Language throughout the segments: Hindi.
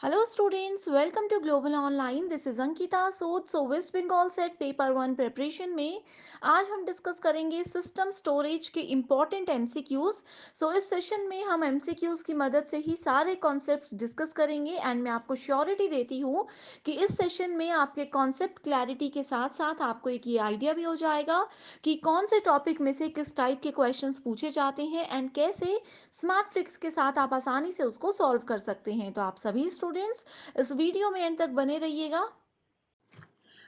Hello students, welcome to Global Online. This is Ankita Sood. West Bengal set paper one preparation में आज हम डिस्कस करेंगे सिस्टम स्टोरेज के इम्पॉर्टेंट एमसीक्यूज। इस सेशन में हम एमसीक्यूज की मदद से ही सारे कॉन्सेप्ट्स डिस्कस करेंगे एंड मैं आपको श्योरिटी देती हूँ कि इस सेशन में आपके कॉन्सेप्ट क्लैरिटी के साथ साथ आपको एक ये आइडिया भी हो जाएगा कि कौन से टॉपिक में से किस टाइप के क्वेश्चंस पूछे जाते हैं एंड कैसे स्मार्ट ट्रिक्स के साथ आप आसानी से उसको सॉल्व कर सकते हैं। तो आप सभी स्टूडेंट्स इस वीडियो में एंड तक बने रहिएगा।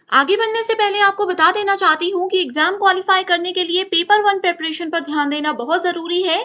आगे बढ़ने से पहले आपको बता देना चाहती हूँ कि एग्जाम क्वालिफाई करने के लिए पेपर वन प्रिपरेशन पर ध्यान देना बहुत जरूरी है।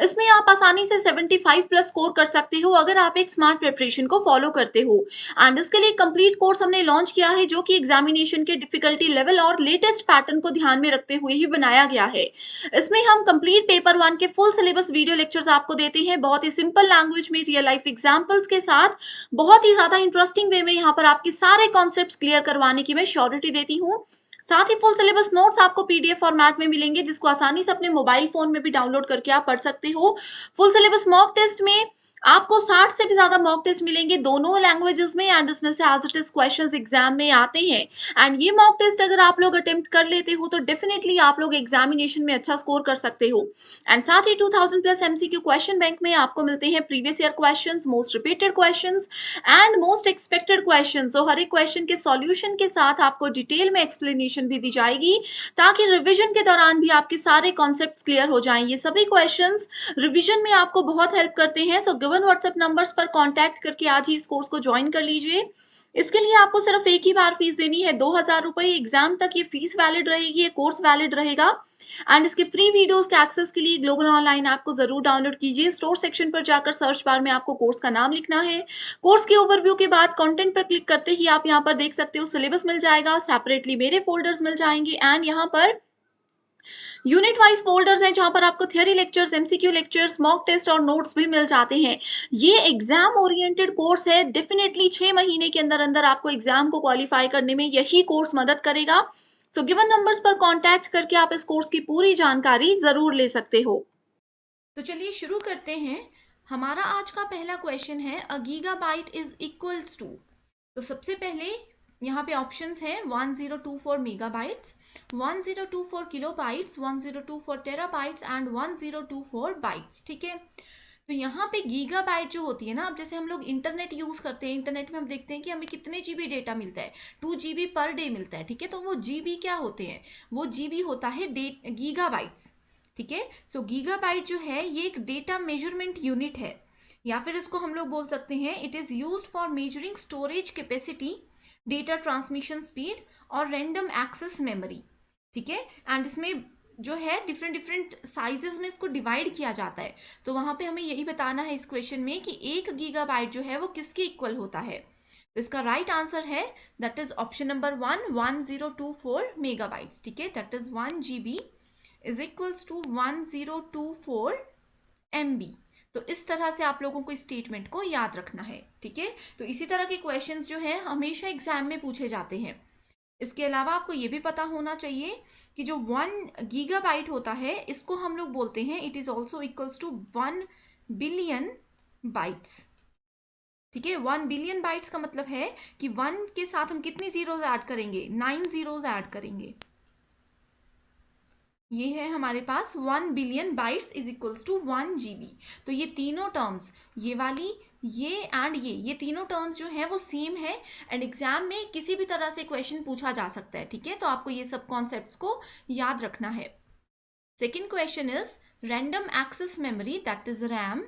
इसमें आप आसानी से 75 प्लस स्कोर कर सकते हो अगर आप एक स्मार्ट प्रिपरेशन को फॉलो करते हो। एंड इसके लिए कंप्लीट कोर्स हमने लॉन्च किया है जो कि एग्जामिनेशन के डिफिकल्टी लेवल और लेटेस्ट पैटर्न को ध्यान में रखते हुए ही बनाया गया है। इसमें हम कंप्लीट पेपर वन के फुल सिलेबस वीडियो लेक्चर्स आपको देते हैं, बहुत ही सिंपल लैंग्वेज में रियल लाइफ एग्जाम्पल्स के साथ, बहुत ही ज्यादा इंटरेस्टिंग वे में यहाँ पर आपके सारे कॉन्सेप्ट्स क्लियर करवाने की मैं श्योरिटी देती हूँ। साथ ही फुल सिलेबस नोट्स आपको पीडीएफ फॉर्मेट में मिलेंगे जिसको आसानी से अपने मोबाइल फोन में भी डाउनलोड करके आप पढ़ सकते हो। फुल सिलेबस मॉक टेस्ट में आपको 60 से भी ज्यादा मॉक टेस्ट मिलेंगे दोनों लैंग्वेजेस में एंड इसमें से as it is questions exam में आते हैं। एंड ये मॉक टेस्ट अगर आप लोग अटेम्प्ट कर लेते हो तो डेफिनेटली आप लोग एग्जामिनेशन में अच्छा स्कोर कर सकते हो। एंड साथ ही 2000 प्लस एमसीक्यू क्वेश्चन बैंक में आपको मिलते हैं previous year questions, most repeated questions and most expected questions. हर एक क्वेश्चन के सॉल्यूशन के साथ आपको डिटेल में एक्सप्लेनेशन भी दी जाएगी ताकि रिवीजन के दौरान भी आपके सारे कॉन्सेप्ट्स क्लियर हो जाएं। ये सभी क्वेश्चंस रिवीजन में आपको बहुत हेल्प करते हैं। गिवन व्हाट्सएप नंबर्स पर कांटेक्ट करके आज ही इस कोर्स को ज्वाइन कर लीजिए। इसके लिए आपको सिर्फ एक ही बार फीस देनी है, 2000 रुपए। एग्जाम तक ये फीस वैलिड रहेगी, ये कोर्स वैलिड रहेगा। एंड इसके फ्री वीडियोस के एक्सेस के लिए ग्लोबल ऑनलाइन ऐप को जरूर डाउनलोड कीजिए। स्टोर सेक्शन पर जाकर सर्च बार में आपको कोर्स का नाम लिखना है। कोर्स के ओवरव्यू के बाद कंटेंट पर क्लिक करते ही आप यहाँ पर देख सकते हो सिलेबस मिल जाएगा, सेपरेटली मेरे फोल्डर्स मिल जाएंगे एंड यहाँ पर यूनिट वाइज फोल्डर्स हैं जहां पर आपको theory lectures, MCQ lectures, mock test और नोट्स भी मिल जाते हैं। ये एग्जाम ओरिएंटेड कोर्स है। डेफिनेटली 6 महीने के अंदर अंदर आपको एग्जाम को क्वालिफाई करने में यही कोर्स मदद करेगा। गिवन नंबर्स पर कांटेक्ट करके आप इस कोर्स की पूरी जानकारी जरूर ले सकते हो। तो चलिए शुरू करते हैं। हमारा आज का पहला क्वेश्चन है अ गीगाबाइट इज इक्वल्स टू। तो सबसे पहले यहाँ पे ऑप्शंस हैं 1024 megabytes, 1024 kilobytes, 1024 terabytes and 1024 bytes. ठीक है, तो यहाँ पे गीगाबाइट जो होती है ना, अब जैसे हम लोग इंटरनेट यूज करते हैं, इंटरनेट में हम देखते हैं कि हमें कितने जीबी डेटा मिलता है, 2 GB पर डे मिलता है। ठीक है, तो वो जीबी क्या होते हैं, वो जीबी होता है गीगाबाइट्स। ठीक है, गीगाबाइट जो है ये एक डेटा मेजरमेंट यूनिट है, या फिर इसको हम लोग बोल सकते हैं it is used for measuring storage capacity, data transmission speed और रैंडम एक्सेस मेमोरी। ठीक है, एंड इसमें जो है डिफरेंट डिफरेंट साइजेस में इसको डिवाइड किया जाता है। तो वहां पे हमें यही बताना है इस क्वेश्चन में कि 1 गीगाबाइट जो है वो किसके इक्वल होता है। तो इसका राइट आंसर है that is option number 1, 1024 megabytes. ठीक है, that is 1 GB is equals to 1024 MB। तो इस तरह से आप लोगों को स्टेटमेंट को याद रखना है। ठीक है, तो इसी तरह के क्वेश्चंस जो है हमेशा एग्जाम में पूछे जाते हैं। इसके अलावा आपको ये भी पता होना चाहिए कि जो 1 गीगाबाइट होता है इसको हम लोग बोलते हैं it is also equals to 1 billion bytes. ठीक है, 1 बिलियन बाइट्स का मतलब है कि 1 के साथ हम कितनी जीरोज ऐड करेंगे, 9 जीरोज ऐड करेंगे। ये है हमारे पास 1 billion bytes is equals to 1 GB। तो ये तीनों टर्म्स, ये वाली, ये एंड ये तीनों टर्म्स जो है वो सेम है एंड एग्जाम में किसी भी तरह से क्वेश्चन पूछा जा सकता है। ठीक है, तो आपको ये सब कॉन्सेप्ट्स को याद रखना है। Second question is random access memory that is RAM,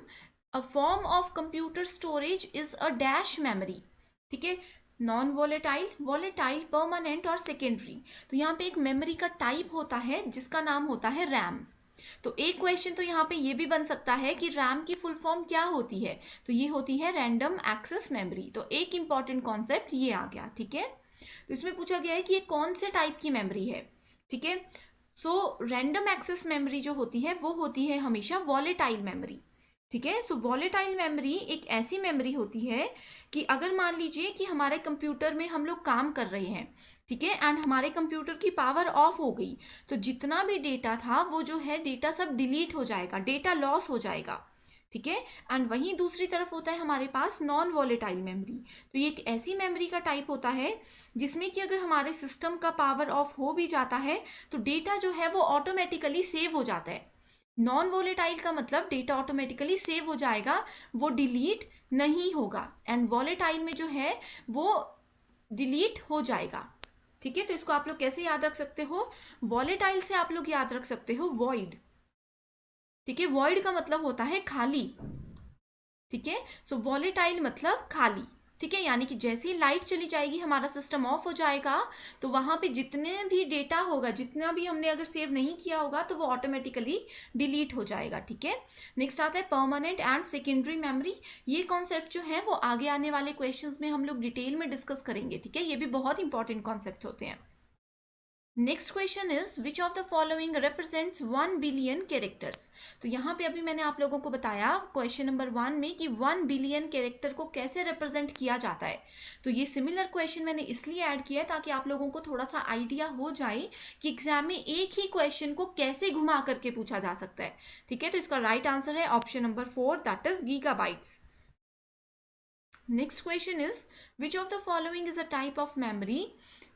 a form of computer storage is a dash memory. ठीक है, नॉन वॉलेटाइल, वॉलेटाइल, परमानेंट और सेकेंडरी। तो यहाँ पे एक मेमोरी का टाइप होता है जिसका नाम होता है रैम। तो एक क्वेश्चन तो यहाँ पे ये भी बन सकता है कि रैम की फुल फॉर्म क्या होती है, तो ये होती है रैंडम एक्सेस मेमोरी। तो एक इंपॉर्टेंट कॉन्सेप्ट ये आ गया। ठीक है, तो इसमें पूछा गया है कि ये कौन से टाइप की मेमोरी है। ठीक है, रैंडम एक्सेस मेमोरी जो होती है वो होती है हमेशा वॉलेटाइल मेमोरी। ठीक है, वॉलेटाइल मेमोरी एक ऐसी मेमोरी होती है कि अगर मान लीजिए कि हमारे कंप्यूटर में हम लोग काम कर रहे हैं, ठीक है, एंड हमारे कंप्यूटर की पावर ऑफ हो गई, तो जितना भी डेटा था वो जो है डेटा सब डिलीट हो जाएगा, डेटा लॉस हो जाएगा। ठीक है। एंड वहीं दूसरी तरफ होता है हमारे पास नॉन वॉलेटाइल मेमोरी। तो ये एक ऐसी मेमोरी का टाइप होता है जिसमें कि अगर हमारे सिस्टम का पावर ऑफ हो भी जाता है तो डेटा जो है वो ऑटोमेटिकली सेव हो जाता है। नॉन वॉलेटाइल का मतलब डेटा ऑटोमेटिकली सेव हो जाएगा, वो डिलीट नहीं होगा। एंड वॉलेटाइल में जो है वो डिलीट हो जाएगा। ठीक है, तो इसको आप लोग कैसे याद रख सकते हो? वॉलेटाइल से आप लोग याद रख सकते हो वॉइड। ठीक है, वॉइड का मतलब होता है खाली। ठीक है, सो वॉलेटाइल मतलब खाली। ठीक है, यानी कि जैसे ही लाइट चली जाएगी हमारा सिस्टम ऑफ हो जाएगा, तो वहां पे जितने भी डेटा होगा, जितना भी हमने अगर सेव नहीं किया होगा तो वो ऑटोमेटिकली डिलीट हो जाएगा। ठीक है, नेक्स्ट आता है परमानेंट एंड सेकेंडरी मेमोरी। ये कॉन्सेप्ट जो है वो आगे आने वाले क्वेश्चंस में हम लोग डिटेल में डिस्कस करेंगे। ठीक है, ये भी बहुत इंपॉर्टेंट कॉन्सेप्ट होते हैं। Next question is which of the following represents 1 billion characters. तो यहाँ पे अभी मैंने आप लोगों को बताया क्वेश्चन नंबर 1 में कि 1 बिलियन कैरेक्टर को कैसे रिप्रेजेंट किया जाता है। तो ये सिमिलर क्वेश्चन मैंने इसलिए ऐड किया है ताकि आप लोगों को थोड़ा सा आइडिया हो जाए कि एग्जाम में एक ही क्वेश्चन को कैसे घुमा करके पूछा जा सकता है। ठीक है, तो इसका राइट आंसर है option number 4, that is gigabytes. Next question is which of the following is a type of memory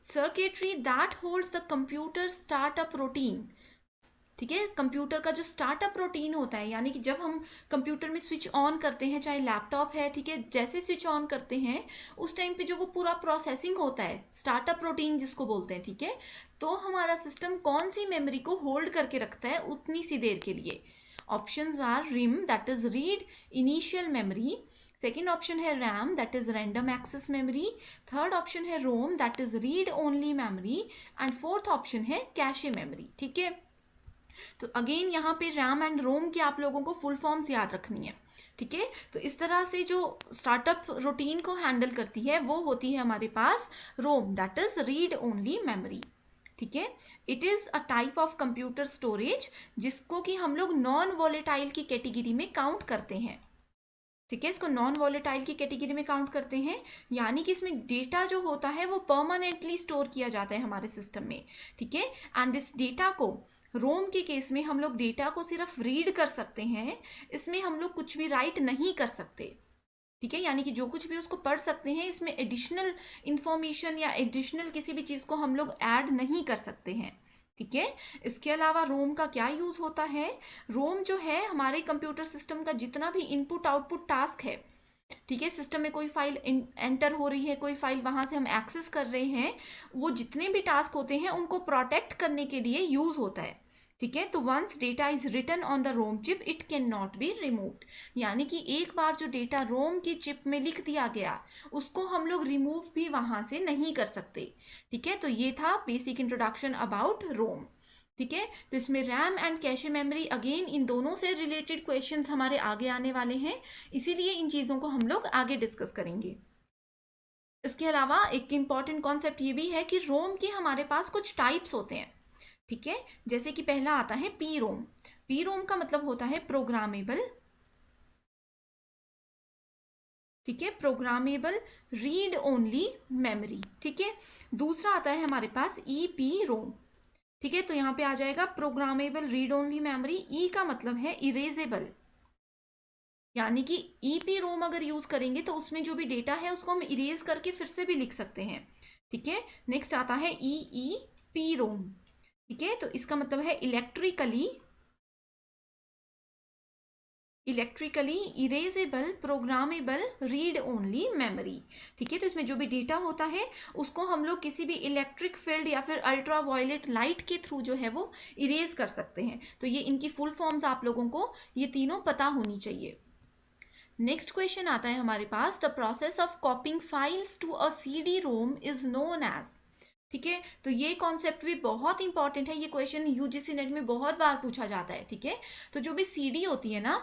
circuitry that holds the computer startup routine. ठीक है, कंप्यूटर का जो स्टार्टअप रूटीन होता है, यानी कि जब हम कंप्यूटर में स्विच ऑन करते हैं, चाहे लैपटॉप है, ठीक है, जैसे स्विच ऑन करते हैं उस टाइम पे जो वो पूरा प्रोसेसिंग होता है, स्टार्टअप रूटीन जिसको बोलते हैं। ठीक है, तो हमारा सिस्टम कौन सी मेमोरी को होल्ड करके रखता है उतनी सी देर के लिए? Options are RIM, that is read initial memory. Second option है RAM, that is random access memory. Third option है ROM, that is read only memory. And fourth option है कैशे मेमोरी। ठीक है, तो अगेन यहाँ पे रैम एंड रोम की आप लोगों को फुल फॉर्म्स याद रखनी है। ठीक है, तो इस तरह से जो स्टार्टअप रूटीन को हैंडल करती है वो होती है हमारे पास ROM, that is read only memory. ठीक है, it is a type of computer storage जिसको कि हम लोग नॉन वॉलेटाइल की कैटेगरी में काउंट करते हैं। ठीक है, इसको नॉन वॉलेटाइल की कैटेगरी में काउंट करते हैं, यानी कि इसमें डेटा जो होता है वो परमानेंटली स्टोर किया जाता है हमारे सिस्टम में। ठीक है, एंड इस डेटा को रोम के केस में हम लोग डेटा को सिर्फ रीड कर सकते हैं, इसमें हम लोग कुछ भी राइट नहीं कर सकते। ठीक है, यानी कि जो कुछ भी उसको पढ़ सकते हैं, इसमें एडिशनल इंफॉर्मेशन या एडिशनल किसी भी चीज़ को हम लोग ऐड नहीं कर सकते हैं। ठीक है, इसके अलावा रोम का क्या यूज होता है? रोम जो है हमारे कंप्यूटर सिस्टम का जितना भी इनपुट आउटपुट टास्क है, ठीक है, सिस्टम में कोई फाइल एंटर हो रही है, कोई फाइल वहां से हम एक्सेस कर रहे हैं, वो जितने भी टास्क होते हैं उनको प्रोटेक्ट करने के लिए यूज होता है। ठीक है, तो once data is written on the ROM chip it can not be removed, यानी कि एक बार जो डेटा रोम की चिप में लिख दिया गया उसको हम लोग रिमूव भी वहां से नहीं कर सकते। ठीक है, तो ये था बेसिक इंट्रोडक्शन अबाउट रोम। ठीक है, तो इसमें RAM and cache memory again in दोनों से रिलेटेड क्वेश्चंस हमारे आगे आने वाले हैं, इसीलिए इन चीज़ों को हम लोग आगे डिस्कस करेंगे। इसके अलावा एक इम्पॉर्टेंट कॉन्सेप्ट ये भी है कि रोम के हमारे पास कुछ टाइप्स होते हैं। ठीक है, जैसे कि पहला आता है पी रोम। पी रोम का मतलब होता है प्रोग्रामेबल। ठीक है, प्रोग्रामेबल रीड ओनली मेमोरी। ठीक है, दूसरा आता है हमारे पास ई पी रोम। ठीक है, तो यहाँ पे आ जाएगा प्रोग्रामेबल रीड ओनली मेमोरी। ई का मतलब है इरेजेबल, यानी कि ईपी रोम अगर यूज करेंगे तो उसमें जो भी डेटा है उसको हम इरेज करके फिर से भी लिख सकते हैं। ठीक है, नेक्स्ट आता है ई ई पी रोम। ठीक है, तो इसका मतलब है electrically erasable programmable read only memory. ठीक है, तो इसमें जो भी डेटा होता है उसको हम लोग किसी भी इलेक्ट्रिक फील्ड या फिर अल्ट्रा वायलेट लाइट के थ्रू जो है वो इरेज कर सकते हैं। तो ये इनकी फुल फॉर्म्स आप लोगों को ये तीनों पता होनी चाहिए। नेक्स्ट क्वेश्चन आता है हमारे पास, the process of copying files to a CD ROM is known as. ठीक है, तो ये कॉन्सेप्ट भी बहुत इंपॉर्टेंट है, ये क्वेश्चन यूजीसी नेट में बहुत बार पूछा जाता है। ठीक है, तो जो भी सीडी होती है ना,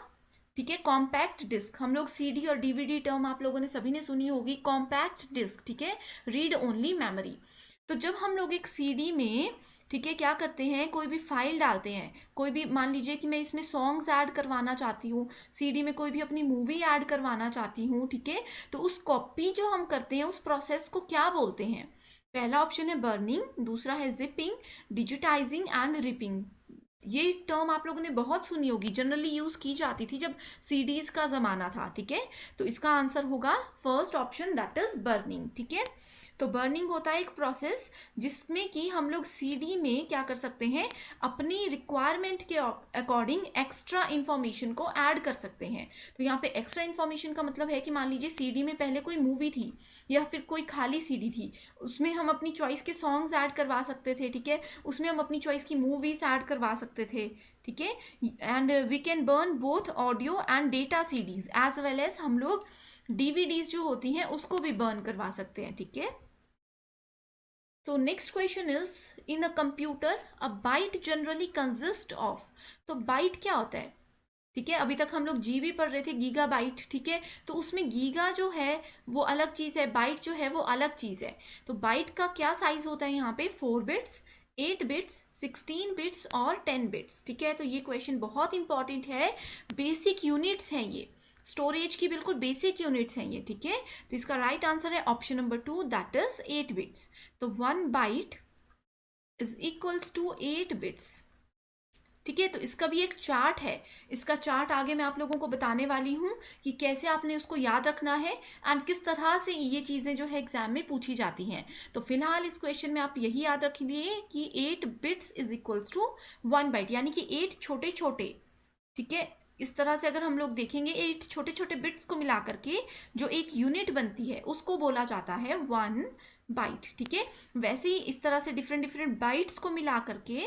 ठीक है, कॉम्पैक्ट डिस्क, हम लोग सीडी और डीवीडी टर्म आप लोगों ने सभी ने सुनी होगी, कॉम्पैक्ट डिस्क। ठीक है, रीड ओनली मेमोरी। तो जब हम लोग एक सीडी में, ठीक है, क्या करते हैं, कोई भी फाइल डालते हैं, कोई भी मान लीजिए कि मैं इसमें सॉन्ग्स ऐड करवाना चाहती हूँ, सीडी में कोई भी अपनी मूवी ऐड करवाना चाहती हूँ। ठीक है, तो उस कॉपी जो हम करते हैं उस प्रोसेस को क्या बोलते हैं? पहला ऑप्शन है बर्निंग, दूसरा है जिपिंग, डिजिटाइजिंग एंड रिपिंग। ये टर्म आप लोगों ने बहुत सुनी होगी, जनरली यूज की जाती थी जब सीडीज का जमाना था, ठीक है। तो इसका आंसर होगा first option, that is burning, ठीक है। तो बर्निंग होता है एक प्रोसेस जिसमें कि हम लोग सीडी में क्या कर सकते हैं, अपनी रिक्वायरमेंट के अकॉर्डिंग एक्स्ट्रा इन्फॉर्मेशन को ऐड कर सकते हैं। तो यहाँ पे एक्स्ट्रा इन्फॉर्मेशन का मतलब है कि मान लीजिए सीडी में पहले कोई मूवी थी या फिर कोई खाली सीडी थी, उसमें हम अपनी चॉइस के सॉन्ग्स ऐड करवा सकते थे, ठीक है। उसमें हम अपनी चॉइस की मूवीज ऐड करवा सकते थे, ठीक है। And we can burn both audio and data CDs as well as हम लोग डीवीडीज जो होती हैं उसको भी बर्न करवा सकते हैं, ठीक है। So next question is, in a computer a byte generally consist of, तो बाइट क्या होता है, ठीक है। अभी तक हम लोग जीबी पढ़ रहे थे, गीगा बाइट, ठीक है। तो उसमें गीगा जो है वो अलग चीज है, बाइट जो है वो अलग चीज है। तो बाइट का क्या साइज होता है यहाँ पे, 4 बिट्स, 8 बिट्स, 16 बिट्स और 10 बिट्स, ठीक है। तो ये क्वेश्चन बहुत इंपॉर्टेंट है, बेसिक यूनिट्स हैं ये, स्टोरेज की बिल्कुल बेसिक यूनिट्स हैं ये, ठीक है। तो इसका राइट आंसर है option number 2, that is 8 bits. तो 1 byte is equals to 8 bits, ठीक है। तो इसका भी एक चार्ट है, इसका चार्ट आगे मैं आप लोगों को बताने वाली हूँ कि कैसे आपने उसको याद रखना है एंड किस तरह से ये चीज़ें जो है एग्जाम में पूछी जाती हैं। तो फिलहाल इस क्वेश्चन में आप यही याद रखिए कि 8 bits is equals to 1 byte, यानी कि 8 छोटे छोटे, ठीक है। इस तरह से अगर हम लोग देखेंगे 8 छोटे छोटे बिट्स को मिला करके जो एक यूनिट बनती है उसको बोला जाता है 1 बाइट, ठीक है। वैसे ही इस तरह से डिफरेंट डिफरेंट बाइट्स को मिला करके,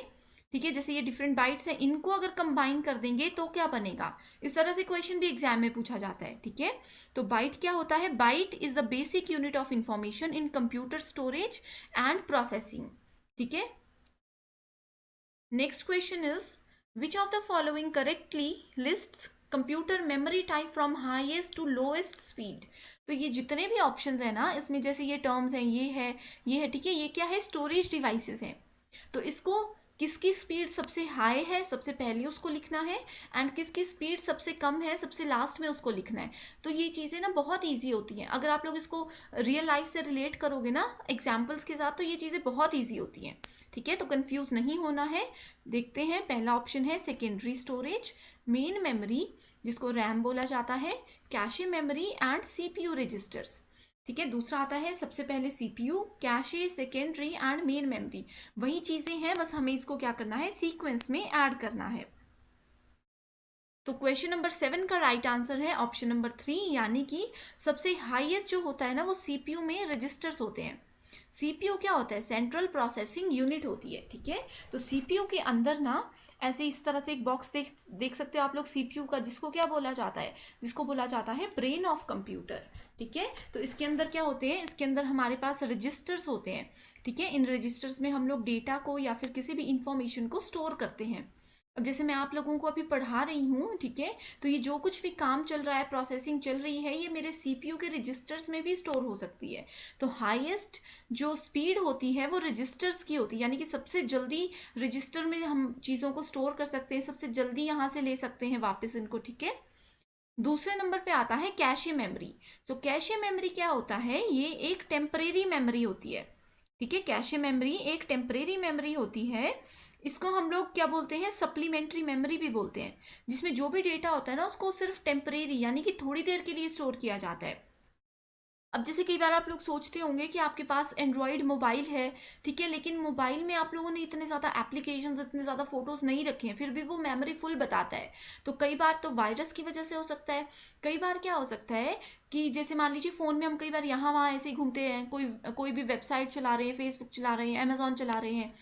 ठीक है, जैसे ये डिफरेंट बाइट्स हैं, इनको अगर कंबाइन कर देंगे तो क्या बनेगा, इस तरह से क्वेश्चन भी एग्जाम में पूछा जाता है, ठीक है। तो बाइट क्या होता है, byte is the basic unit of information in computer storage and processing, ठीक है। Next question is, which of the following correctly lists computer memory type from highest to lowest speed। तो ये जितने भी ऑप्शंस हैं ना, इसमें जैसे ये टर्म्स हैं, ये है, ठीक है, ये क्या है, स्टोरेज डिवाइसेस हैं। तो इसको किसकी स्पीड सबसे हाई है सबसे पहले उसको लिखना है, एंड किसकी स्पीड सबसे कम है सबसे लास्ट में उसको लिखना है। तो ये चीज़ें ना बहुत ईजी होती हैं, अगर आप लोग इसको रियल लाइफ से रिलेट करोगे ना एग्जाम्पल्स के साथ, तो ये चीज़ें बहुत ईजी होती हैं, ठीक है। तो कंफ्यूज नहीं होना है। देखते हैं, पहला ऑप्शन है सेकेंडरी स्टोरेज, मेन मेमोरी जिसको रैम बोला जाता है, cache memory and CPU registers, ठीक है। दूसरा आता है सबसे पहले CPU, cache, secondary and main memory, वही चीजें हैं, बस हमें इसको क्या करना है, सीक्वेंस में ऐड करना है। तो क्वेश्चन नंबर 7 का राइट आंसर है ऑप्शन नंबर 3, यानी कि सबसे हाईएस्ट जो होता है ना वो सीपीयू में रजिस्टर्स होते हैं। सीपीयू क्या होता है, सेंट्रल प्रोसेसिंग यूनिट होती है, ठीक है। तो सीपीयू के अंदर ना ऐसे इस तरह से एक बॉक्स देख सकते हो आप लोग सीपीयू का, जिसको क्या बोला जाता है, जिसको बोला जाता है ब्रेन ऑफ कंप्यूटर, ठीक है। तो इसके अंदर क्या होते हैं, इसके अंदर हमारे पास रजिस्टर्स होते हैं, ठीक है। इन रजिस्टर्स में हम लोग डेटा को या फिर किसी भी इंफॉर्मेशन को स्टोर करते हैं। अब जैसे मैं आप लोगों को अभी पढ़ा रही हूँ, ठीक है, तो ये जो कुछ भी काम चल रहा है, प्रोसेसिंग चल रही है, ये मेरे सीपीयू के रजिस्टर्स में भी स्टोर हो सकती है। तो हाईएस्ट जो स्पीड होती है वो रजिस्टर्स की होती है, यानी कि सबसे जल्दी रजिस्टर में हम चीज़ों को स्टोर कर सकते हैं, सबसे जल्दी यहाँ से ले सकते हैं वापस इनको, ठीक है। दूसरे नंबर पे आता है कैशे मेमोरी। तो कैशे मेमोरी क्या होता है, ये एक टेम्परेरी मेमोरी होती है, ठीक है। कैशे मेमोरी एक टेम्परेरी मेमोरी होती है, इसको हम लोग क्या बोलते हैं, सप्लीमेंट्री मेमोरी भी बोलते हैं, जिसमें जो भी डेटा होता है ना उसको सिर्फ टेम्परेरी यानी कि थोड़ी देर के लिए स्टोर किया जाता है। अब जैसे कई बार आप लोग सोचते होंगे कि आपके पास एंड्रॉयड मोबाइल है, ठीक है, लेकिन मोबाइल में आप लोगों ने इतने ज़्यादा एप्लीकेशंस, इतने ज़्यादा फोटोज़ नहीं रखे हैं, फिर भी वो मेमोरी फुल बताता है। तो कई बार तो वायरस की वजह से हो सकता है, कई बार क्या हो सकता है कि जैसे मान लीजिए फ़ोन में हम कई बार यहाँ वहाँ ऐसे ही घूमते हैं, कोई भी वेबसाइट चला रहे हैं, फेसबुक चला रहे हैं, अमेजोन चला रहे हैं,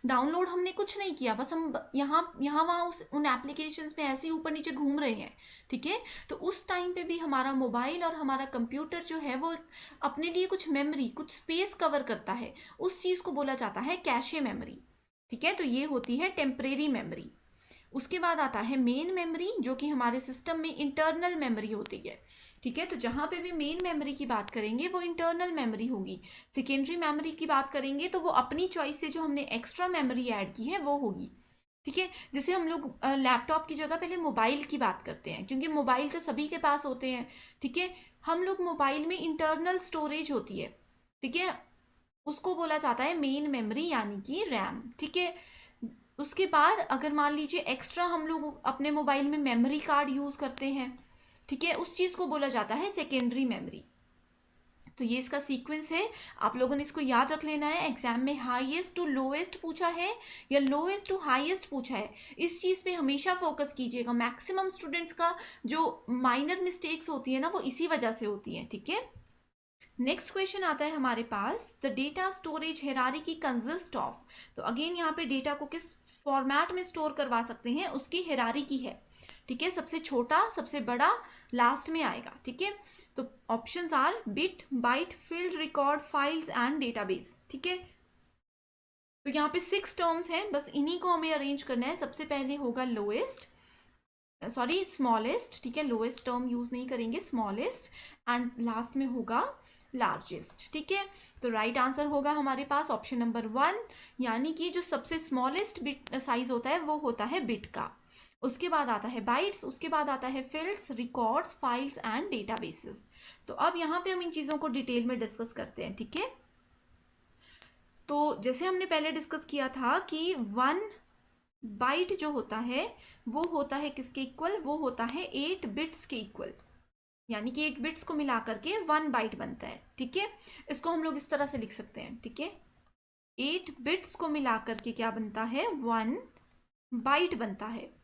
डाउनलोड हमने कुछ नहीं किया, बस हम यहाँ वहाँ उन एप्लीकेशंस में ऐसे ही ऊपर नीचे घूम रहे हैं, ठीक है। तो उस टाइम पे भी हमारा मोबाइल और हमारा कंप्यूटर जो है वो अपने लिए कुछ मेमोरी, कुछ स्पेस कवर करता है, उस चीज़ को बोला जाता है कैशे मेमोरी, ठीक है। तो ये होती है टेम्परेरी मेमोरी। उसके बाद आता है मेन मेमोरी, जो कि हमारे सिस्टम में इंटरनल मेमोरी होती है, ठीक है। तो जहाँ पे भी मेन मेमोरी की बात करेंगे वो इंटरनल मेमोरी होगी। सेकेंडरी मेमोरी की बात करेंगे तो वो अपनी चॉइस से जो हमने एक्स्ट्रा मेमोरी ऐड की है वो होगी, ठीक है। जैसे हम लोग लैपटॉप की जगह पहले मोबाइल की बात करते हैं, क्योंकि मोबाइल तो सभी के पास होते हैं, ठीक है। हम लोग मोबाइल में इंटरनल स्टोरेज होती है, ठीक है, उसको बोला जाता है मेन मेमोरी यानी कि रैम, ठीक है। उसके बाद अगर मान लीजिए एक्स्ट्रा हम लोग अपने मोबाइल में मेमोरी कार्ड यूज़ करते हैं, ठीक है, उस चीज़ को बोला जाता है सेकेंडरी मेमोरी। तो ये इसका सीक्वेंस है, आप लोगों ने इसको याद रख लेना है। एग्जाम में हाईएस्ट टू लोएस्ट पूछा है या लोएस्ट टू हाईएस्ट पूछा है, इस चीज़ पे हमेशा फोकस कीजिएगा। मैक्सिमम स्टूडेंट्स का जो माइनर मिस्टेक्स होती है ना, वो इसी वजह से होती है, ठीक है। नेक्स्ट क्वेश्चन आता है हमारे पास, the data storage hierarchy consist of. तो अगेन यहाँ पे डेटा को किस फॉर्मेट में स्टोर करवा सकते हैं, उसकी हायरार्की है, ठीक है। सबसे छोटा, सबसे बड़ा लास्ट में आएगा, ठीक है। तो options are bit, byte, field, record, files and database, ठीक है। तो यहाँ पे 6 टर्म्स हैं, बस इन्हीं को हमें अरेंज करना है। सबसे पहले होगा लोएस्ट, सॉरी स्मॉलेस्ट, ठीक है, लोएस्ट टर्म यूज नहीं करेंगे, स्मॉलेस्ट, एंड लास्ट में होगा लार्जेस्ट, ठीक है। तो राइट आंसर होगा हमारे पास ऑप्शन नंबर 1, यानी कि जो सबसे स्मॉलेस्ट बिट साइज होता है वो होता है बिट का। उसके बाद आता है बाइट्स, उसके बाद आता है fields, records, files and databases. तो अब यहाँ पे हम इन चीज़ों को डिटेल में डिस्कस करते हैं, ठीक है। तो जैसे हमने पहले डिस्कस किया था कि 1 बाइट जो होता है वो होता है किसके इक्वल, वो होता है 8 बिट्स के इक्वल, यानी कि 8 बिट्स को मिला करके 1 बाइट बनता है, ठीक है। इसको हम लोग इस तरह से लिख सकते हैं, ठीक है। 8 बिट्स को मिला करके क्या बनता है, 1 बाइट बनता है,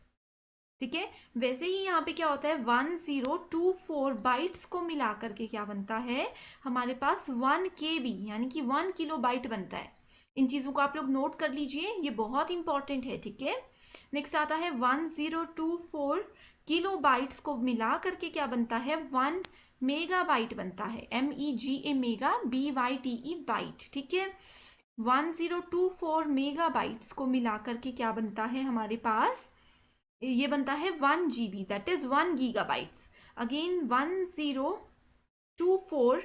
ठीक है। वैसे ही यहाँ पे क्या होता है, 1024 बाइट्स को मिला करके क्या बनता है हमारे पास 1 KB, यानी कि 1 किलो बाइट बनता है। इन चीज़ों को आप लोग नोट कर लीजिए, ये बहुत इंपॉर्टेंट है, ठीक है। नेक्स्ट आता है 1024 किलो बाइट्स को मिला करके क्या बनता है, 1 मेगा बाइट बनता है, MEGA मेगा, BYTE बाइट, ठीक है। 1024 मेगा बाइट्स को मिला करके क्या बनता है हमारे पास, ये बनता है 1 GB, that is 1 gigabytes. Again 1024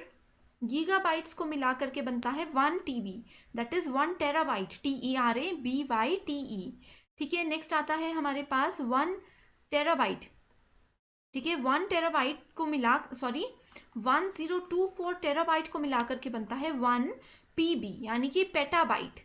gigabytes को मिला करके बनता है 1 TB, that is 1 terabyte, TERABYTE, ठीक है। नेक्स्ट आता है हमारे पास 1 टेराबाइट, ठीक है। 1 टेराबाइट को मिला, सॉरी 1024 टेराबाइट को मिला करके बनता है 1 PB, यानी कि पेटाबाइट,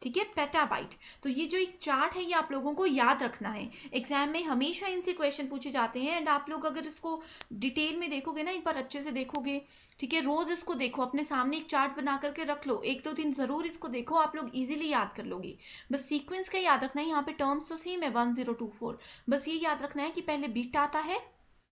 ठीक है, पेटाबाइट। तो ये जो एक चार्ट है ये आप लोगों को याद रखना है, एग्जाम में हमेशा इनसे क्वेश्चन पूछे जाते हैं। एंड आप लोग अगर इसको डिटेल में देखोगे ना, एक बार अच्छे से देखोगे, ठीक है, रोज इसको देखो, अपने सामने एक चार्ट बना करके रख लो, 1-2 दिन जरूर इसको देखो, आप लोग इजीली याद कर लोगे। बस सीक्वेंस का याद रखना है, यहाँ पे टर्म्स तो सेम है 1024, बस ये याद रखना है कि पहले बिट आता है,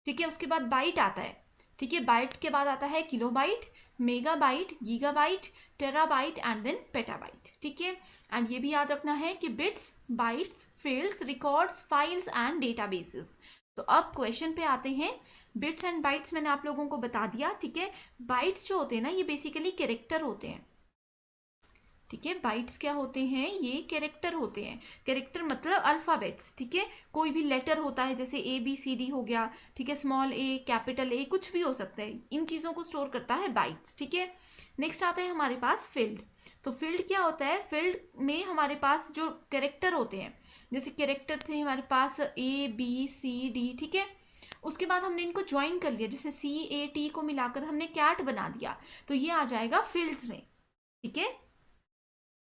ठीक है, उसके बाद बाइट आता है, ठीक है, बाइट के बाद आता है kilobyte, megabyte, gigabyte, terabyte and then petabyte, ठीक है। एंड ये भी याद रखना है कि bits, bytes, fields, records, files and databases. तो अब क्वेश्चन पे आते हैं। बिट्स एंड बाइट्स मैंने आप लोगों को बता दिया, ठीक है। बाइट्स जो होते हैं ना, ये बेसिकली कैरेक्टर होते हैं, ठीक है। बाइट्स क्या होते हैं, ये कैरेक्टर होते हैं। कैरेक्टर मतलब अल्फाबेट्स, ठीक है। कोई भी लेटर होता है, जैसे ABCD हो गया, ठीक है, स्मॉल a, कैपिटल A, कुछ भी हो सकता है, इन चीज़ों को स्टोर करता है बाइट्स, ठीक है। नेक्स्ट आता है हमारे पास फील्ड। तो फील्ड क्या होता है, फील्ड में हमारे पास जो कैरेक्टर होते हैं, जैसे कैरेक्टर थे हमारे पास ABCD, ठीक है। उसके बाद हमने इनको ज्वाइन कर लिया, जैसे CAT को मिलाकर हमने कैट बना दिया, तो ये आ जाएगा फील्ड्स में, ठीक है।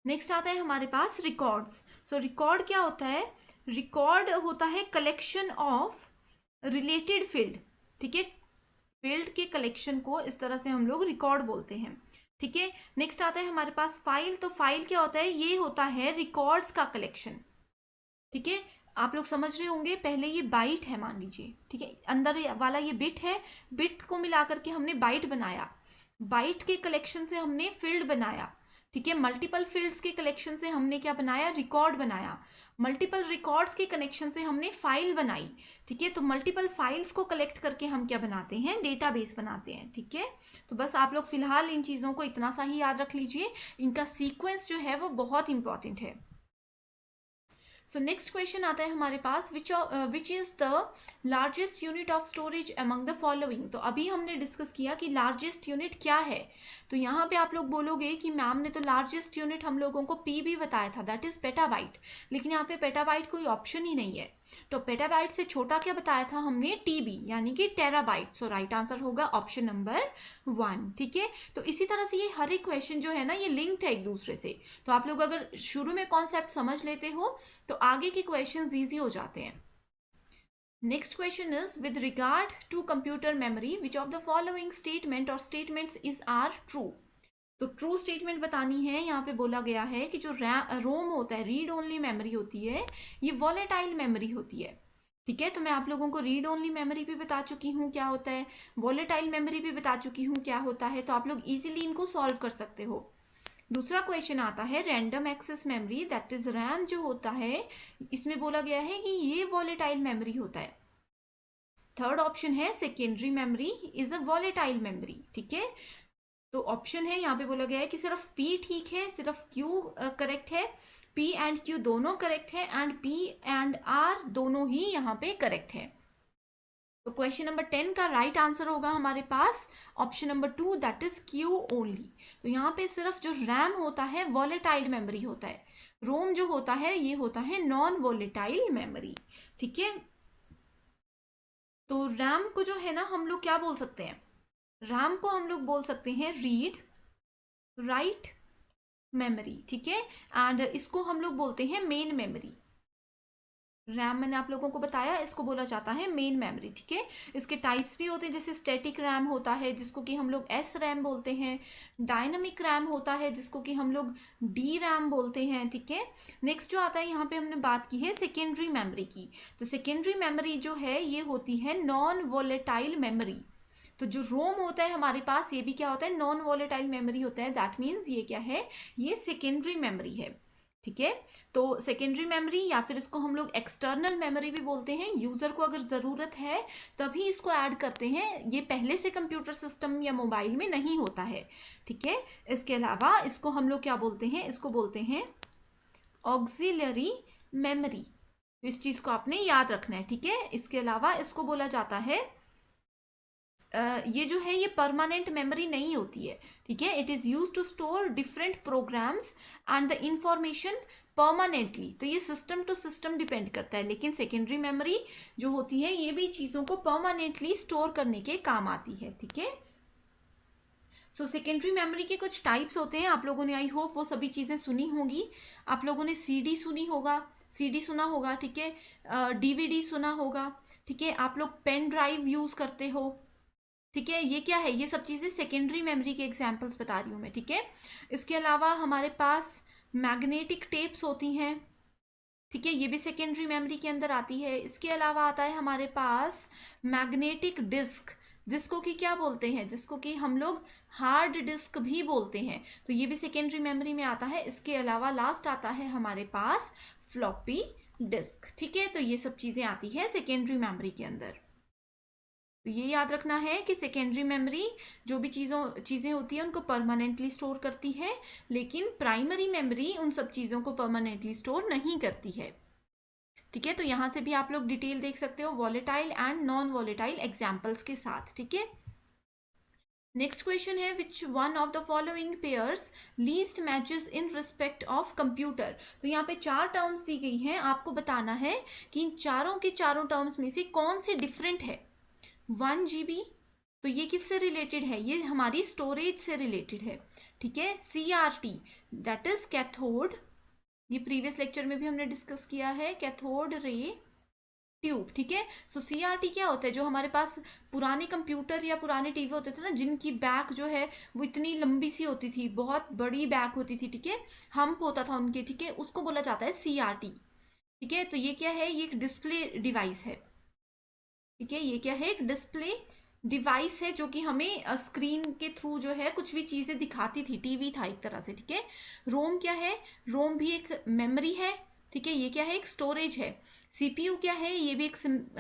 नेक्स्ट आता है हमारे पास रिकॉर्ड्स। सो रिकॉर्ड क्या होता है, रिकॉर्ड होता है कलेक्शन ऑफ रिलेटेड फील्ड, ठीक है। फील्ड के कलेक्शन को इस तरह से हम लोग रिकॉर्ड बोलते हैं, ठीक है। नेक्स्ट आता है हमारे पास फाइल। तो फाइल क्या होता है, ये होता है रिकॉर्ड्स का कलेक्शन, ठीक है। आप लोग समझ रहे होंगे, पहले ये बाइट है मान लीजिए, ठीक है, अंदर वाला ये बिट है, बिट को मिला करके हमने बाइट बनाया, बाइट के कलेक्शन से हमने फील्ड बनाया, ठीक है। मल्टीपल फील्ड्स के कलेक्शन से हमने क्या बनाया, रिकॉर्ड बनाया। मल्टीपल रिकॉर्ड्स के कनेक्शन से हमने फाइल बनाई, ठीक है। तो मल्टीपल फाइल्स को कलेक्ट करके हम क्या बनाते हैं, डेटाबेस बनाते हैं, ठीक है। तो बस आप लोग फिलहाल इन चीज़ों को इतना सा ही याद रख लीजिए, इनका सीक्वेंस जो है वो बहुत इंपॉर्टेंट है। सो नेक्स्ट क्वेश्चन आता है हमारे पास, which is the largest unit of storage among the following. तो अभी हमने डिस्कस किया कि लार्जेस्ट यूनिट क्या है। तो यहाँ पे आप लोग बोलोगे कि मैम ने तो लार्जेस्ट यूनिट हम लोगों को PB बताया था, दैट इज पेटाबाइट, लेकिन यहाँ पे पेटाबाइट कोई ऑप्शन ही नहीं है। तो पेटाबाइट से छोटा क्या बताया था हमने, टीबी, यानी कि टेराबाइट। सो राइट आंसर होगा ऑप्शन नंबर 1। ठीक है, तो इसी तरह से ये हर एक क्वेश्चन जो है ना, ये लिंक्ड है एक दूसरे से। तो आप लोग अगर शुरू में कॉन्सेप्ट समझ लेते हो तो आगे के क्वेश्चन ईजी हो जाते हैं। Next question is, with regard to computer memory, which of the following statement or statements are true? तो ट्रू स्टेटमेंट बतानी है। यहाँ पे बोला गया है कि जो रोम होता है, रीड ओनली मेमोरी होती है, ये वॉलेटाइल मेमोरी होती है। ठीक है, तो मैं आप लोगों को रीड ओनली मेमोरी भी बता चुकी हूँ क्या होता है, वॉलेटाइल मेमोरी भी बता चुकी हूँ क्या होता है, तो आप लोग इजीली इनको सॉल्व कर सकते हो। दूसरा क्वेश्चन आता है random access memory, that is RAM जो होता है, इसमें बोला गया है कि ये वॉलेटाइल मेमोरी होता है। थर्ड ऑप्शन है secondary memory is a volatile memory. ठीक है, तो ऑप्शन है यहाँ पे बोला गया है कि सिर्फ पी ठीक है, सिर्फ क्यू करेक्ट है, पी एंड क्यू दोनों करेक्ट है, एंड पी एंड आर दोनों ही यहाँ पे करेक्ट है। तो क्वेश्चन नंबर 10 का राइट आंसर होगा हमारे पास option number 2, that is Q only. तो यहाँ पे सिर्फ जो रैम होता है वॉलेटाइल मेमोरी होता है, रोम जो होता है ये होता है नॉन वॉलेटाइल मेमोरी। ठीक है, तो रैम को जो है ना हम लोग क्या बोल सकते हैं, रैम को हम लोग बोल सकते हैं रीड राइट मेमोरी। ठीक है, एंड इसको हम लोग बोलते हैं मेन मेमोरी। रैम मैंने आप लोगों को बताया, इसको बोला जाता है मेन मेमोरी। ठीक है, इसके टाइप्स भी होते हैं, जैसे स्टैटिक रैम होता है जिसको कि हम लोग एस रैम बोलते हैं, डायनामिक रैम होता है जिसको कि हम लोग डी रैम बोलते हैं। ठीक है, नेक्स्ट जो आता है यहाँ पे हमने बात की है सेकेंडरी मेमोरी की। तो सेकेंडरी मेमोरी जो है ये होती है नॉन वॉलेटाइल मेमोरी। तो जो रोम होता है हमारे पास, ये भी क्या होता है, नॉन वॉलेटाइल मेमोरी होता है। दैट मीन्स ये क्या है, ये सेकेंडरी मेमोरी है। ठीक है, तो सेकेंडरी मेमोरी या फिर इसको हम लोग एक्सटर्नल मेमोरी भी बोलते हैं। यूजर को अगर ज़रूरत है तभी इसको ऐड करते हैं, ये पहले से कंप्यूटर सिस्टम या मोबाइल में नहीं होता है। ठीक है, इसके अलावा इसको हम लोग क्या बोलते हैं, इसको बोलते हैं ऑक्सिलरी मेमोरी। इस चीज़ को आपने याद रखना है। ठीक है, इसके अलावा इसको बोला जाता है ये जो है ये परमानेंट मेमोरी नहीं होती है। ठीक है, it is use to store different programs and the information permanently. तो ये सिस्टम टू सिस्टम डिपेंड करता है, लेकिन सेकेंडरी मेमोरी जो होती है ये भी चीज़ों को परमानेंटली स्टोर करने के काम आती है। ठीक है, सो सेकेंडरी मेमोरी के कुछ टाइप्स होते हैं, आप लोगों ने आई होप वो सभी चीज़ें सुनी होंगी। आप लोगों ने सीडी सुनी होगा, सीडी सुना होगा। ठीक है, डीवीडी सुना होगा। ठीक है, आप लोग पेन ड्राइव यूज़ करते हो। ठीक है, ये क्या है, ये सब चीज़ें सेकेंडरी मेमोरी के एग्जांपल्स बता रही हूँ मैं। ठीक है, इसके अलावा हमारे पास मैग्नेटिक टेप्स होती हैं। ठीक है, ये भी सेकेंडरी मेमोरी के अंदर आती है। इसके अलावा आता है हमारे पास मैग्नेटिक डिस्क, जिसको कि क्या बोलते हैं, जिसको कि हम लोग हार्ड डिस्क भी बोलते हैं। तो ये भी सेकेंडरी मेमोरी में आता है। इसके अलावा लास्ट आता है हमारे पास फ्लॉपी डिस्क। ठीक है, तो ये सब चीज़ें आती है सेकेंडरी मेमोरी के अंदर। तो ये याद रखना है कि सेकेंडरी मेमोरी जो भी चीज़ें होती हैं उनको परमानेंटली स्टोर करती है, लेकिन प्राइमरी मेमोरी उन सब चीज़ों को परमानेंटली स्टोर नहीं करती है। ठीक है, तो यहाँ से भी आप लोग डिटेल देख सकते हो volatile and non volatile examples के साथ। ठीक है, नेक्स्ट क्वेश्चन है which one of the following pairs least matches in respect of computer. तो यहाँ पे 4 टर्म्स दी गई हैं, आपको बताना है कि इन चारों के चारों टर्म्स में से कौन सी डिफरेंट है। 1 GB, तो ये किससे रिलेटेड है, ये हमारी स्टोरेज से रिलेटेड है। ठीक है, CRT दैट इज कैथोड, ये प्रीवियस लेक्चर में भी हमने डिस्कस किया है, कैथोड रे ट्यूब। ठीक है, सो CRT क्या होता है, जो हमारे पास पुराने कंप्यूटर या पुराने टीवी होते थे ना, जिनकी बैक जो है वो इतनी लंबी सी होती थी, बहुत बड़ी बैक होती थी। ठीक है, हम्प होता था उनके। ठीक है, उसको बोला जाता है CRT। ठीक है, तो ये क्या है, ये एक डिस्प्ले डिवाइस है। ठीक है, ये क्या है, एक डिस्प्ले डिवाइस है जो कि हमें स्क्रीन के थ्रू जो है कुछ भी चीज़ें दिखाती थी, टीवी था एक तरह से। ठीक है, रोम क्या है, रोम भी एक मेमोरी है। ठीक है, ये क्या है, एक स्टोरेज है। CPU क्या है, ये भी एक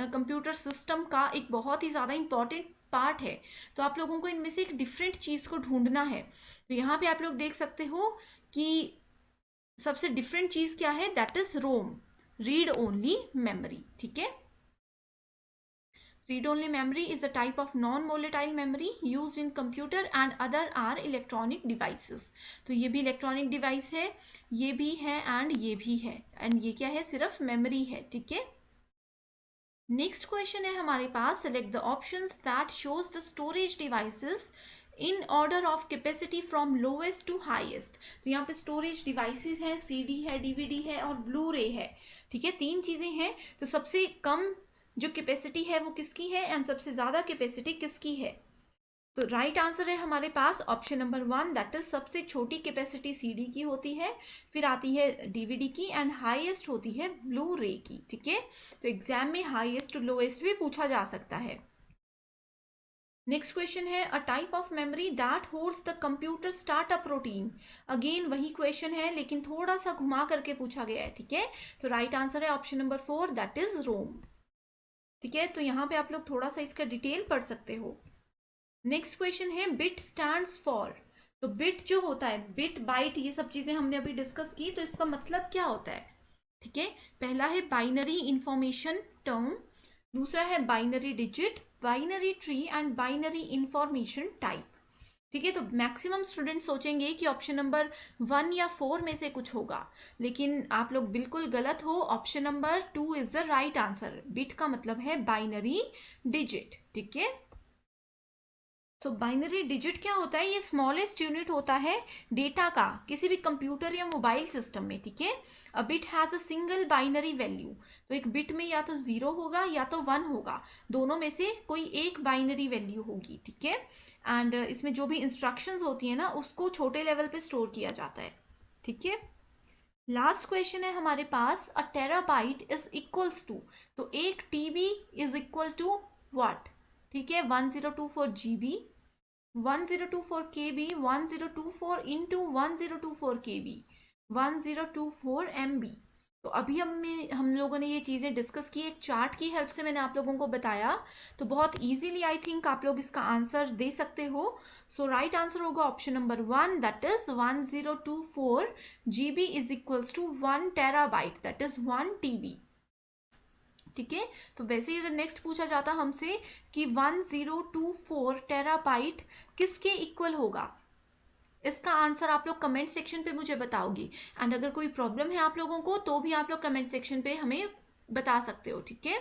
कंप्यूटर सिस्टम का एक बहुत ही ज़्यादा इंपॉर्टेंट पार्ट है। तो आप लोगों को इनमें से एक डिफरेंट चीज़ को ढूंढना है। तो यहाँ पे आप लोग देख सकते हो कि सबसे डिफरेंट चीज़ क्या है, that is ROM, read only memory. ठीक है, read-only memory is a type of non-volatile memory used in computer and other are electronic devices। तो ये भी इलेक्ट्रॉनिक डिवाइस है, ये भी है एंड ये भी है, एंड ये क्या है, सिर्फ मेमोरी है। ठीक है, नेक्स्ट क्वेश्चन है हमारे पास, select the options that shows the storage devices in order of capacity from lowest to highest. तो यहाँ पे स्टोरेज डिवाइसेस हैं, सीडी है, डीवीडी है और ब्लू रे है। ठीक है, तीन चीजें हैं। तो सबसे कम जो कैपेसिटी है वो किसकी है एंड सबसे ज्यादा कैपेसिटी किसकी है? तो राइट आंसर है हमारे पास ऑप्शन नंबर 1, दैट इज सबसे छोटी कैपेसिटी सीडी की होती है, फिर आती है डीवीडी की एंड हाईएस्ट होती है ब्लू रे की। ठीक है, तो एग्जाम में हाईएस्ट टू लोएस्ट भी पूछा जा सकता है। नेक्स्ट क्वेश्चन है, अ type of memory that holds the computer startup routine. Again वही क्वेश्चन है लेकिन थोड़ा सा घुमा करके पूछा गया है। ठीक है, तो राइट आंसर है ऑप्शन नंबर 4, दैट इज रोम। ठीक है, तो यहाँ पे आप लोग थोड़ा सा इसका डिटेल पढ़ सकते हो। नेक्स्ट क्वेश्चन है, बिट स्टैंड्स फॉर। तो बिट जो होता है, बिट बाइट ये सब चीजें हमने अभी डिस्कस की, तो इसका मतलब क्या होता है? ठीक है, पहला है बाइनरी इंफॉर्मेशन टर्म, दूसरा है binary digit, binary tree and binary information type. ठीक है, तो मैक्सिमम स्टूडेंट सोचेंगे कि ऑप्शन नंबर 1 या 4 में से कुछ होगा, लेकिन आप लोग बिल्कुल गलत हो। Option number 2 is the right answer. Bit का मतलब है बाइनरी डिजिट। ठीक है, सो बाइनरी डिजिट क्या होता है? ये स्मॉलेस्ट यूनिट होता है डेटा का किसी भी कंप्यूटर या मोबाइल सिस्टम में। ठीक है, a bit has a single binary value. तो एक बिट में या तो 0 होगा या तो 1 होगा, दोनों में से कोई एक बाइनरी वैल्यू होगी। ठीक है, एंड इसमें जो भी इंस्ट्रक्शंस होती है ना उसको छोटे लेवल पे स्टोर किया जाता है। ठीक है, लास्ट क्वेश्चन है हमारे पास, a terabyte is equals to. तो एक TB is equal to what? ठीक है, 1024 GB, 1024 KB, 1024 into 1024 KB, 1024 MB। तो अभी हम लोगों ने ये चीज़ें डिस्कस की, एक चार्ट की हेल्प से मैंने आप लोगों को बताया, तो बहुत इजीली आई थिंक आप लोग इसका आंसर दे सकते हो। सो राइट आंसर होगा option number 1, that is 1024 GB is equals to 1 terabyte, that is 1 TB। ठीक है, तो वैसे ही अगर नेक्स्ट पूछा जाता हमसे कि 1024 टेराबाइट किसके इक्वल होगा, इसका आंसर आप लोग कमेंट सेक्शन पे मुझे बताओगी। एंड अगर कोई प्रॉब्लम है आप लोगों को तो भी आप लोग कमेंट सेक्शन पे हमें बता सकते हो। ठीक है,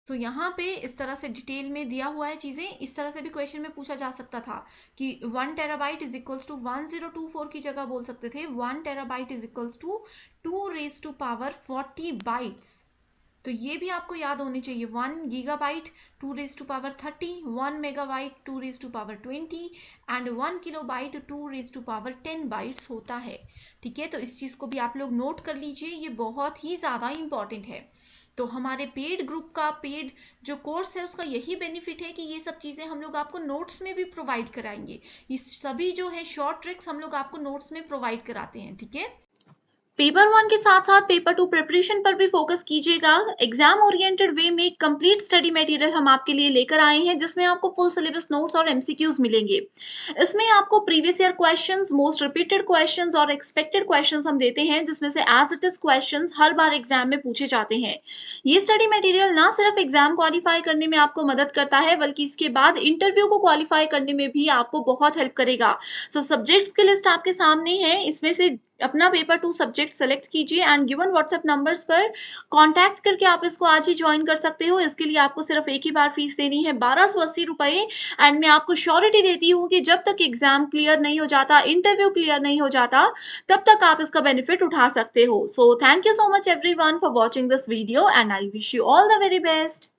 तो यहाँ पे इस तरह से डिटेल में दिया हुआ है चीज़ें। इस तरह से भी क्वेश्चन में पूछा जा सकता था कि 1 टेराबाइट इज इक्वल्स टू 1024 की जगह बोल सकते थे 1 terabyte is equals to 2⁻40 bytes. तो ये भी आपको याद होनी चाहिए, 1 gigabyte 2⁻30, 1 megabyte 2⁻20 and 1 kilobyte 2⁻10 bytes होता है। ठीक है, तो इस चीज़ को भी आप लोग नोट कर लीजिए, ये बहुत ही ज़्यादा इंपॉर्टेंट है। तो हमारे पेड ग्रुप का, पेड जो कोर्स है उसका यही बेनिफिट है कि ये सब चीज़ें हम लोग आपको नोट्स में भी प्रोवाइड कराएंगे। ये सभी जो है शॉर्ट ट्रिक्स हम लोग आपको नोट्स में प्रोवाइड कराते हैं। ठीक है, पेपर 1 के साथ साथ पेपर 2 प्रिपरेशन पर भी फोकस कीजिएगा। एग्जाम ओरिएंटेड वे में कंप्लीट स्टडी मटेरियल हम आपके लिए लेकर आए हैं, जिसमें आपको फुल सिलेबस नोट्स और एमसीक्यूज मिलेंगे। इसमें आपको previous year questions, most repeated questions और एक्सपेक्टेड क्वेश्चंस हम देते हैं, जिसमें से एज इट इज क्वेश्चंस हर बार एग्जाम में पूछे जाते हैं। ये स्टडी मटेरियल ना सिर्फ एग्जाम क्वालिफाई करने में आपको मदद करता है, बल्कि इसके बाद इंटरव्यू को क्वालिफाई करने में भी आपको बहुत हेल्प करेगा। सो सब्जेक्ट्स की लिस्ट आपके सामने है, इसमें से अपना पेपर 2 सब्जेक्ट सेलेक्ट कीजिए एंड गिवन व्हाट्सएप नंबर्स पर कांटेक्ट करके आप इसको आज ही ज्वाइन कर सकते हो। इसके लिए आपको सिर्फ एक ही बार फीस देनी है, 1280 रुपए। एंड मैं आपको श्योरिटी देती हूँ कि जब तक एग्जाम क्लियर नहीं हो जाता, इंटरव्यू क्लियर नहीं हो जाता, तब तक आप इसका बेनिफिट उठा सकते हो। So thank you so much everyone for watching this video and I wish you all the very best.